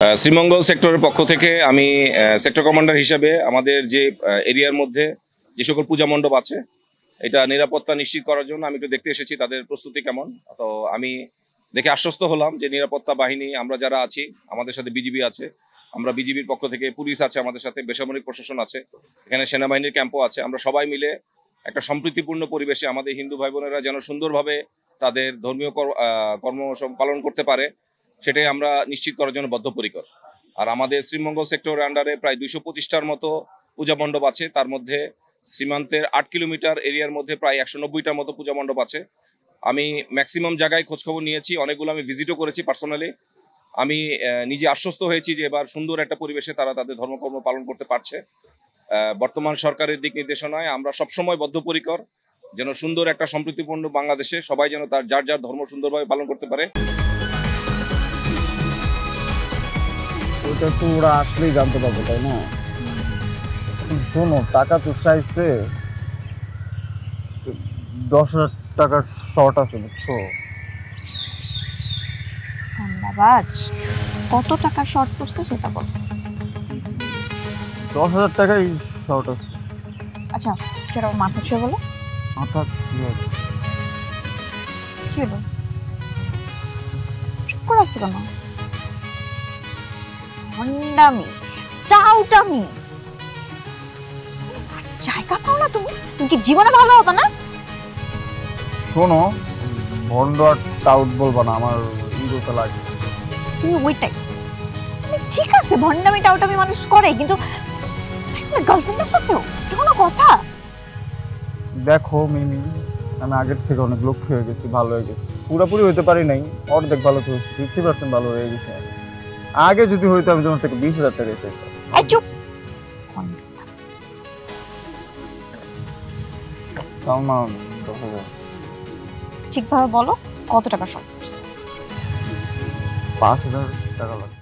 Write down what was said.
শ্রীমঙ্গল সেক্টরের পক্ষ থেকে আমি সেক্টর কমান্ডার হিসেবে আমাদের যে এরিয়ার মধ্যে যে সকল পূজা মণ্ডপ আছে এটা নিরাপত্তা নিশ্চিত করার জন্য আমি একটু দেখতে এসেছি তাদের প্রস্তুতি কেমন। তো আমি দেখে আশ্বস্ত হলাম যে নিরাপত্তা বাহিনী আমরা যারা আছি, আমাদের সাথে বিজিবি আছে, আমরা বিজিবির পক্ষ থেকে পুলিশ আছে, আমাদের সাথে বেসামরিক প্রশাসন আছে, এখানে সেনাবাহিনীর ক্যাম্পও আছে। আমরা সবাই মিলে একটা সম্প্রীতিপূর্ণ পরিবেশে আমাদের হিন্দু ভাই বোনেরা যেন সুন্দরভাবে তাদের ধর্মীয় কর্ম পালন করতে পারে সেটাই আমরা নিশ্চিত করার জন্য বদ্ধপরিকর। আর আমাদের শ্রীমঙ্গল সেক্টরের আন্ডারে প্রায় 225টার মতো পূজা মণ্ডপ আছে। তার মধ্যে সীমান্তের 8 কিলোমিটার এরিয়ার মধ্যে প্রায় 190টার মতো পূজা মণ্ডপ আছে। আমি ম্যাক্সিমাম জায়গায় খোঁজখবর নিয়েছি, অনেকগুলো আমি ভিজিটও করেছি পার্সোনালি। আমি নিজে আশ্বস্ত হয়েছি যে এবার সুন্দর একটা পরিবেশে তারা তাদের ধর্মকর্ম পালন করতে পারছে। বর্তমান সরকারের দিক নির্দেশনায় আমরা সবসময় বদ্ধপরিকর যেন সুন্দর একটা সম্প্রীতিপূর্ণ বাংলাদেশে সবাই যেন তার যার যার ধর্ম সুন্দরভাবে পালন করতে পারে। ওটা তো ওরা আসলেই জানতে পারবে, তাই না? শোনো, টাকা তো চাইছে, 10,000 টাকার শর্ট আছে, বুঝছো? ধন্যবাদ। কত টাকা শর্ট পড়ছে সেটা বল। 10,000 টাকাই শর্ট আছে। আচ্ছা, সেটা মাথা ছুঁয়ে বলো। মাথা কি হলো? চুপ করে আসছো কেন? ভণ্ডামি, টাউটামি, জায়গা পাও না তুমি? তুমি কি জীবনে ভালো হবে না? শোনো, ভন্ড আর টাউট বলবা না, আমার ইগোতে লাগে। তুমি ওইটাই ঠিক আছে, ভণ্ডামি টাউটামি মানুষ করে, কিন্তু গার্লফ্রেন্ডের সাথেও কোনো কথা? দেখো মিমি, আমি আগের থেকে অনেক লক্ষ্য হয়ে গেছি, ভালো হয়ে গেছি। পুরোপুরি হইতে পারি নাই, অর্ধেক ভালো তো 50% ভালো হয়ে গেছে। আগে যদি হইতো আমি তোমার থেকে 20,000 টাকা চাইতাম। চুপ। ঠিকভাবে বলো, কত টাকা শর্ট পড়ছে? 5,000 টাকা লাগবে।